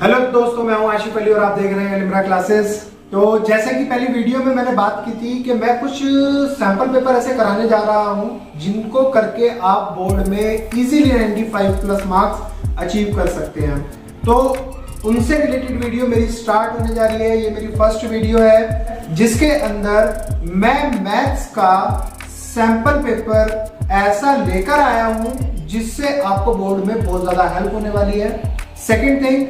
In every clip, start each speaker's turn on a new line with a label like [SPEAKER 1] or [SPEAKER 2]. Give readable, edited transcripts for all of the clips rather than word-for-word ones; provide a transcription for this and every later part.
[SPEAKER 1] Hello दोस्तों, मैं हूं आशिफ अली और आप देख रहे हैं लिम्रा क्लासेस। तो जैसे कि पहली वीडियो में मैंने बात की थी कि मैं कुछ सैंपल पेपर ऐसे कराने जा रहा हूं जिनको करके आप बोर्ड में इजीली 95 प्लस मार्क्स अचीव कर सकते हैं। तो उनसे रिलेटेड वीडियो मेरी स्टार्ट होने जा रही है। ये मेरी फर्स्ट वीडियो है जिसके अंदर मैं मैथ्स का सैंपल पेपर ऐसा लेकर आया हूं जिससे आपको बोर्ड में बहुत ज्यादा हेल्प होने वाली है। सेकेंड थिंग,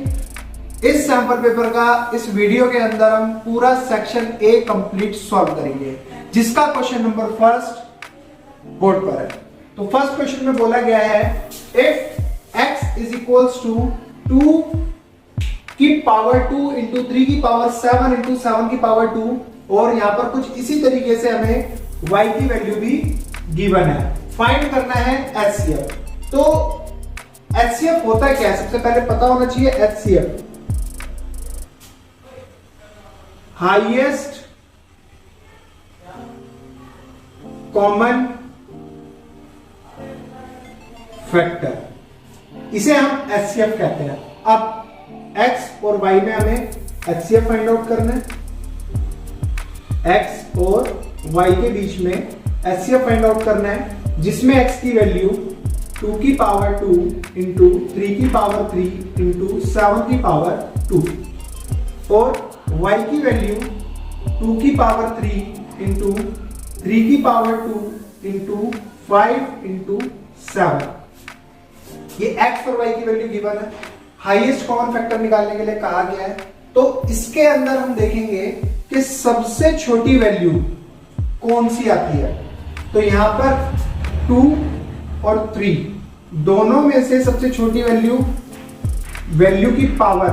[SPEAKER 1] इस सैंपल पेपर का इस वीडियो के अंदर हम पूरा सेक्शन ए कंप्लीट सॉल्व करेंगे जिसका क्वेश्चन नंबर फर्स्ट बोर्ड पर है। तो फर्स्ट क्वेश्चन में बोला गया है if x is equals to 2 की पावर 2 इंटू 3 की पावर 7 इंटू 7 की पावर 2, और यहां पर कुछ इसी तरीके से हमें y की वैल्यू भी गिवन है। फाइंड करना है HCF। तो HCF होता क्या है, सबसे पहले पता होना चाहिए। HCF हाईएस्ट कॉमन फैक्टर, इसे हम HCF कहते हैं। अब x और y में हमें HCF फाइंड आउट करना है। x और y के बीच में HCF फाइंड आउट करना है जिसमें x की वैल्यू 2 की पावर 2 इंटू 3 की पावर 3 इंटू 7 की पावर 2 और y की वैल्यू 2 की पावर 3 इंटू 3 की पावर 2 इंटू 5 इंटू 7। ये x और y की वैल्यू गिवन है। हाईएस्ट कॉमन फैक्टर निकालने के लिए कहा गया है। तो इसके अंदर हम देखेंगे कि सबसे छोटी वैल्यू कौन सी आती है। तो यहां पर 2 और 3 दोनों में से सबसे छोटी वैल्यू की पावर,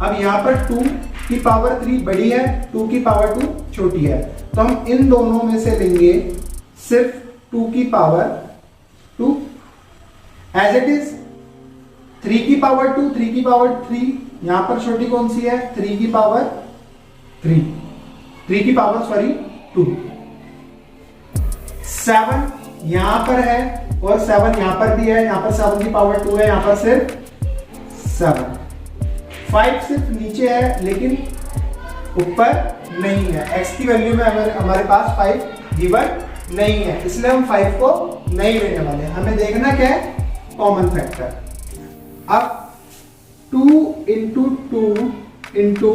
[SPEAKER 1] अब यहां पर 2 की पावर 3 बड़ी है, 2 की पावर 2 छोटी है। तो हम इन दोनों में से लेंगे सिर्फ 2 की पावर 2 एज इट इज। 3 की पावर 2, 3 की पावर 3, यहां पर छोटी कौन सी है, 3 की पावर 3 की पावर 2। 7 यहां पर है और 7 यहां पर भी है, यहां पर 7 की पावर 2 है, यहां पर सिर्फ 7। 5 सिर्फ नीचे है लेकिन ऊपर नहीं है। x की वैल्यू में हमारे पास 5 गिवन नहीं है, इसलिए हम 5 को नहीं लेने वाले। हमें देखना क्या है, कॉमन फैक्टर। अब 2 इंटू 2 इंटू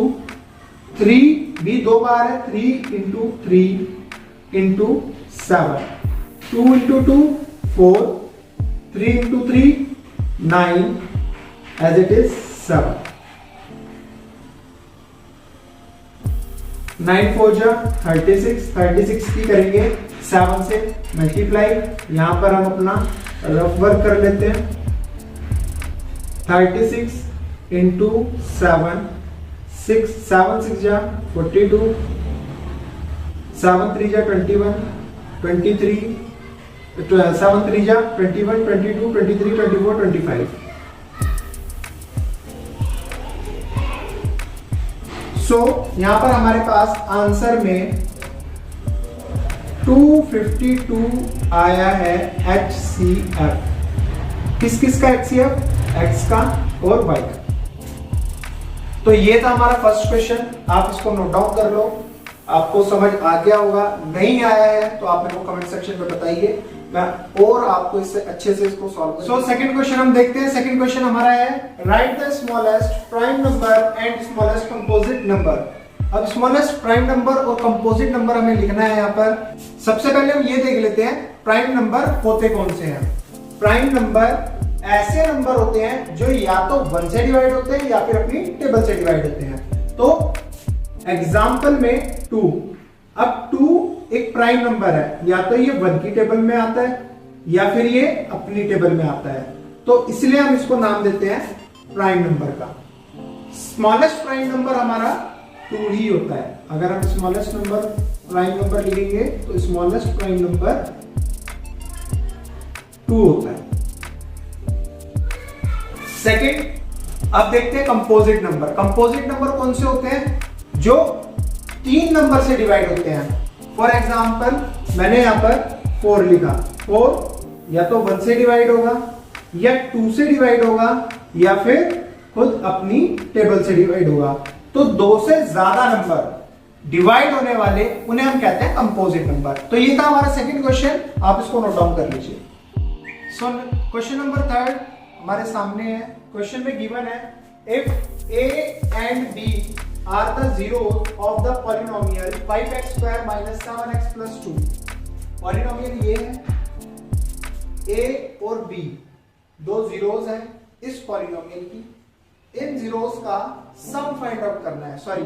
[SPEAKER 1] 3 भी 2 बार है, 3 into 3 into 7, 2 into 2 4, 3 into 3 9 as it is 7। 9 4 जा 36 की करेंगे 7 से मल्टीप्लाई। यहां पर हम अपना रफ वर्क कर लेते हैं। 36 इंटू 7 6 जा 42, 7 3 जा 21, 23, 7 3 जा 21, 22, 23, 24, 25। सो यहां पर हमारे पास आंसर में 252 आया है HCF। किस का HCF, x का और y का। तो ये था हमारा फर्स्ट क्वेश्चन। आप इसको नोट डाउन कर लो, आपको समझ आ गया होगा। नहीं आया है तो आप मेरे को कमेंट सेक्शन में बताइए, मैं और आपको इससे अच्छे से इसको सॉल्व करूंगा। सो सेकंड क्वेश्चन हम देखते हैं। सेकंड क्वेश्चन हमारा है right the smallest prime number and smallest composite number. अब स्मॉलेस्ट प्राइम नंबर और कंपोजिट नंबर हमें लिखना है। यहाँ पर सबसे पहले हम ये देख लेते हैं प्राइम नंबर होते कौन से हैं। प्राइम नंबर ऐसे नंबर होते हैं जो या तो 1 से डिवाइड होते हैं या फिर अपनी टेबल से डिवाइड होते हैं। तो एग्जाम्पल में 2, अब 2 एक प्राइम नंबर है, या तो ये 1 की टेबल में आता है या फिर ये अपनी टेबल में आता है। तो इसलिए हम इसको नाम देते हैं प्राइम नंबर का। स्मॉलेस्ट प्राइम नंबर हमारा 2 ही होता है। अगर हम स्मॉलेस्ट नंबर प्राइम नंबर लिखेंगे तो स्मॉलेस्ट प्राइम नंबर 2 होता है। सेकंड, अब देखते हैं कंपोजिट नंबर। कंपोजिट नंबर कौन से होते हैं, जो 3 नंबर से डिवाइड होते हैं। फॉर एग्जाम्पल मैंने यहां पर 4 लिखा। 4 या तो 1 से डिवाइड होगा या 2 से डिवाइड होगा या फिर खुद अपनी टेबल से डिवाइड होगा। तो दो से ज्यादा नंबर डिवाइड होने वाले उन्हें हम कहते हैं कंपोजिट नंबर। तो ये था हमारा सेकंड क्वेश्चन, आप इसको नोट डाउन कर लीजिए। सो क्वेश्चन नंबर थर्ड हमारे सामने है। क्वेश्चन में गिवन है if a and b are the zeros of the polynomial 5x square minus 7x plus 2। Polynomial ये है, a और b दो जीरोस हैं इस पॉलिनोमियल की। इन जीरोस का सम फाइंड आउट करना है, सॉरी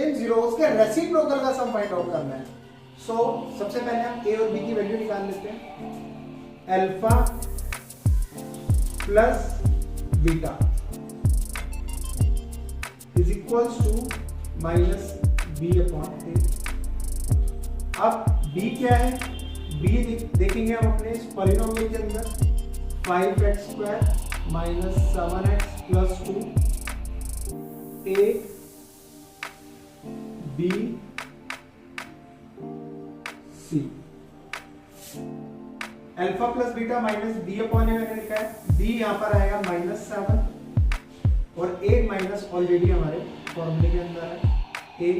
[SPEAKER 1] इन जीरोस के रेसिप्रोकल का सम फाइंड आउट करना है। सो सबसे पहले हम a और b की वैल्यू निकाल लेते हैं। Alpha plus beta is equals to minus b upon a। अब b क्या है, b देखेंगे हम अपने इस पॉलिनोमियल के अंदर 5x square minus 7x plus 2 a b c। Alpha plus beta minus b upon a मैंने लिखा है, b यहां पर आएगा माइनस 7 और a माइनस ऑलरेडी हमारे फॉर्मूले के अंदर है, a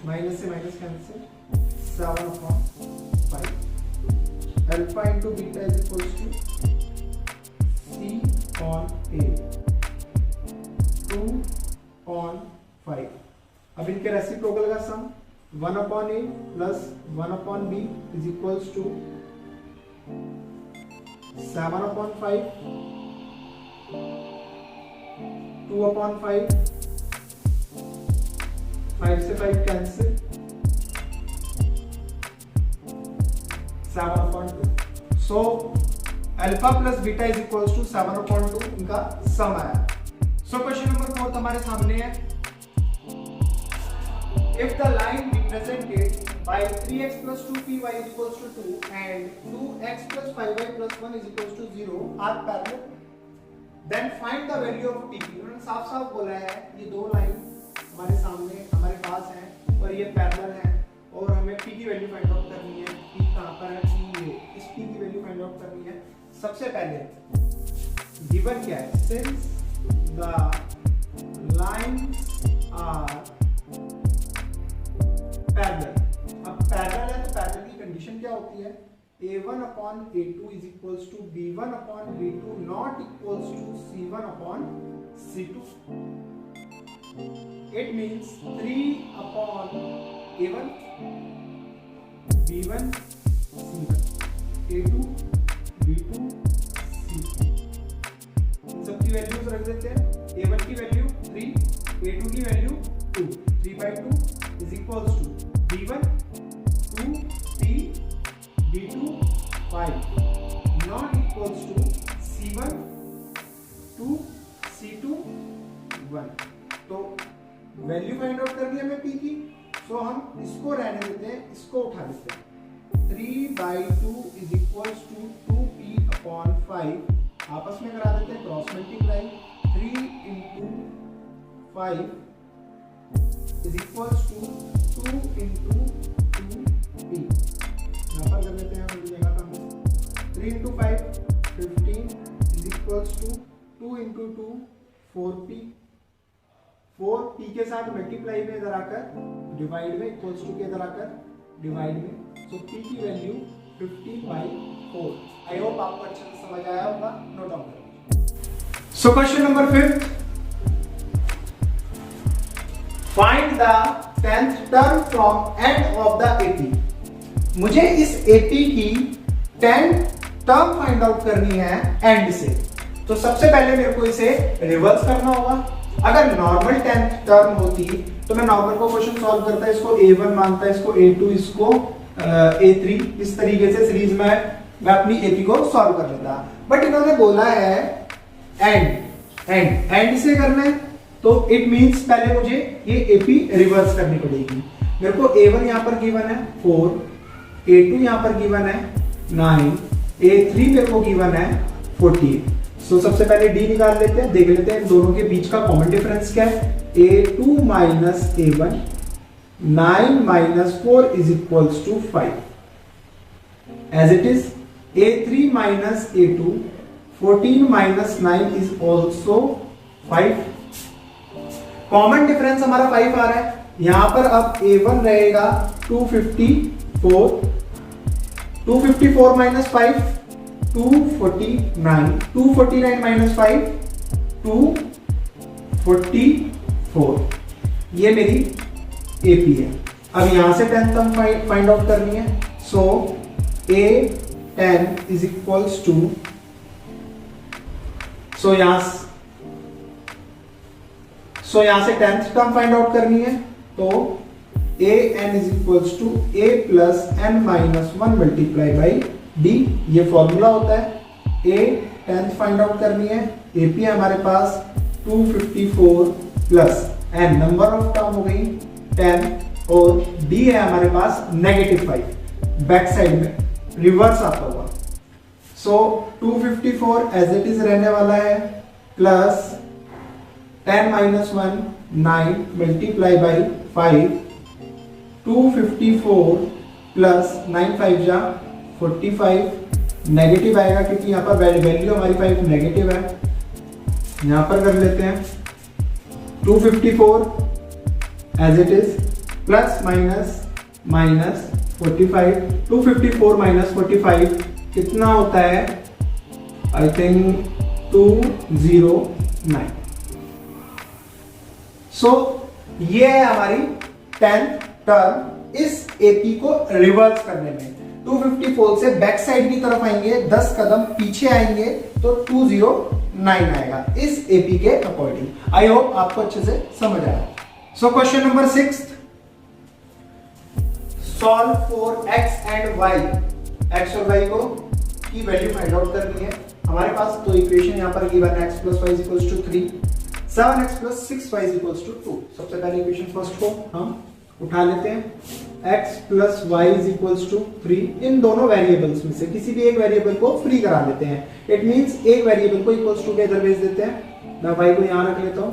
[SPEAKER 1] माइनस से minus cancel 7 upon 5। Alpha into beta is equals to c on a 2 on 5। अब इनके रेसिप्रोकल का sum 1 upon a plus 1 upon b is equals to 7 upon 5 2 upon 5 5 से 5 cancel 7 upon 2। So alpha plus beta is equals to 7 upon 2 इनका सम आया। So question number 4 हमारे सामने है if the line represented by 3x plus 2py is equals to 2 and 2x plus 5y plus 1 is equals to 0 are parallel then find the value of p। उन्होंने साफ साफ बोला है ये दो लाइन हमारे सामने हमारे पास है और ये पैरेलल है और हमें p की वैल्यू फाइंड आउट करनी है। p कहां पर है, p ये, इस p की वैल्यू फाइंड आउट करनी है। सबसे पहले गिवन क्या है, since the lines are parallel. अब पैरेलल है तो पैरेलल की कंडीशन क्या होती है, a1 upon a2 is equals to b1 upon b2 not equals to c1 upon c2। It means 3 upon a1 b1 c1 a2 b2 c2। इन सब की वैल्यूज रख देते हैं। a1 की वैल्यू 3, a2 की value 2, 3/2 is equals to b1 2p b2 5 not equals to c1 2 c2 1। तो value find out कर दी हमें p की, सो हम इसको रहने देते हैं, इसको उठा देते हैं। 3/2 is equals to 2p upon 5 आपस में करा देते हैं cross multiply. 3 into 5 is equals to 2 into 2p। यहाँ पर कर देते हैं हम जगह पर 3 into 5 15 is equals to 2 into 2 4p। 4p के साथ मल्टीप्लाई में इधर आकर डिवाइड में इक्वल्स टू के इधर आकर डिवाइड में, सो p की वैल्यू 50/4। आई होप आपको अच्छे से समझ आया होगा, नोट डाउन करें। So question number 5, find the 10th term from end of the AP। मुझे इस AP की 10th टर्म फाइंड आउट करनी है एंड से। तो सबसे पहले मेरे को इसे रिवर्स करना होगा। अगर नॉर्मल 10th टर्म होती तो मैं नॉर्मल को क्वेश्चन सॉल्व करता, इसको A1 मानता, इसको A2, इसको A3, इस तरीके से सीरीज में मैं अपनी AP को सॉल्व कर लेता। बट इन्होंने बोला है एंड से करना है, तो इट मींस पहले मुझे ये AP रिवर्स करनी पड़ेगी। मेरे को A1 यहां पर गिवन है 4, A2 यहां पर गिवन है 9, A3 मेरे को गिवन है 48। सो सबसे पहले D निकाल लेते हैं, देख लेते हैं दोनों के बीच का कॉमन डिफरेंस क्या है। A2 minus A1 9 minus 4 is equals to 5 as it is. A3 minus A2 14 minus 9 is also 5। Common difference हमारा 5 आ रहा है, यहां पर अब A1 रहेगा 254, 254 माइनस 5 249, 249 माइनस 5 244, ये मेरी AP है। अब यहां से 10 टर्म फाइंड आउट करनी है, सो A10 इज इक्वल्स टू, सो यहां से 10th टर्म फाइंड आउट करनी है, तो an is equals to a plus n minus 1 multiply by d, ये फॉर्मूला होता है। a 10th फाइंड आउट करनी है, ap है हमारे पास 254 plus n, number of term हो गई 10, और d है हमारे पास -5, बैक साइड में रिवर्स आता हुआ। सो 254 एज इट इज रहने वाला है, plus 10 minus 1 9 multiply by 5, 254 plus 9 5 जा 45, नेगेटिव आएगा क्योंकि यहाँ पर वैल्यू हमारी 5 नेगेटिव है। यहाँ पर कर लेते हैं 254 as it is, plus minus minus 45, 254 minus 45 कितना होता है, आई थिंक 209। सो ये है हमारी 10th टर्म इस एपी को रिवर्स करने में। 254 से बैक साइड की तरफ आएंगे, 10 कदम पीछे आएंगे तो 209 आएगा इस एपी के अकॉर्डिंग। आई होप आपको अच्छे से समझ आया। So question number 6, solve for x and y, x और y को की वैल्यू फाइंड आउट करनी है। हमारे पास तो इक्वेशन यहां पर गिवन है, x + y = 3, 7x + 6y = 2। सबसे पहले इक्वेशन फर्स्ट को हम उठा लेते हैं, x + y = 3। इन दोनों वेरिएबल्स में से किसी भी एक वेरिएबल को फ्री करा लेते हैं। इट मींस एक वेरिएबल को इक्वल्स टू के इधर भेज देते हैं, मैं y को यहां रख लेता हूं,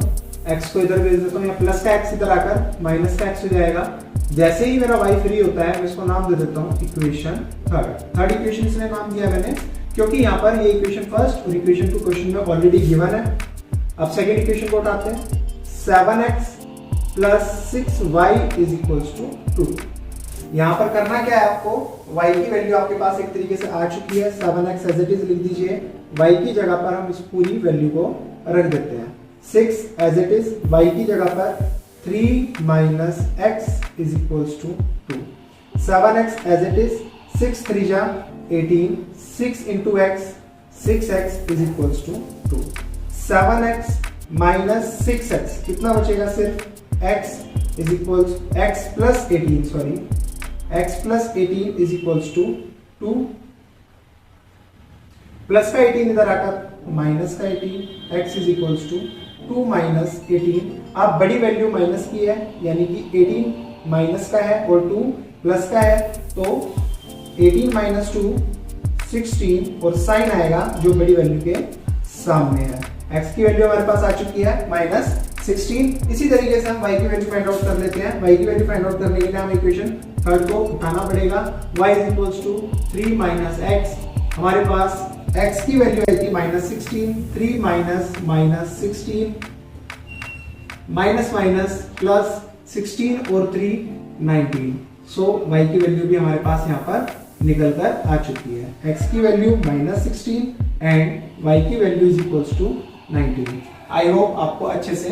[SPEAKER 1] x को इधर भेज देता हूं, या प्लस का x इधर आकर माइनस का x हो जाएगा। जैसे ही मेरा y फ्री होता है, मैं इसको नाम दे देता हूं इक्वेशन थर्ड इक्वेशन इसलिए नाम दिया मैंने क्योंकि यहाँ पर ये इक्वेशन फर्स्ट और इक्वेशन 2 क्वेश्चन में ऑलरेडी गिवन है। अब सेकेंड इक्वेशन को उठाते हैं, 7x + 6y = 2। यहाँ पर करना क्या है आपको, y की वैल्यू आपके पास एक तरीके से आ चुकी है, 7x एज इट इज लिख दीजिए, y की जगह पर हम इस पूरी वैल्यू को रख देते हैं, 6 एज इट इज, y की जगह पर 3 - x = 2, 7x as it is, 6 3 जा 18, 6 × x, 6x = 2, 7x - 6x कितना बचेगा, सिर्फ x + 18 सॉरी, x + 18 = 2, प्लस का 18 इधर आकर माइनस का 18, x = 2 - 18। अब बड़ी वैल्यू माइनस की है, यानी कि 18 माइनस का है और 2 प्लस का है, तो 18 - 2 16, और साइन आएगा जो बड़ी वैल्यू के सामने है। x की वैल्यू हमारे पास आ चुकी है -16। इसी तरीके से हम y की वैल्यू फाइंड आउट कर लेते हैं। y की वैल्यू फाइंड आउट करने के लिए हमें इक्वेशन थर्ड को उठाना पड़ेगा, y = 3 - x। हमारे पास x की वैल्यू आई थी -16, 3 - -16 माइनस प्लस 16 और 3 19। सो y की वैल्यू भी हमारे पास यहाँ पर निकल कर आ चुकी है, x की वैल्यू -16 एंड y की वैल्यू = 19। आई होप आपको अच्छे से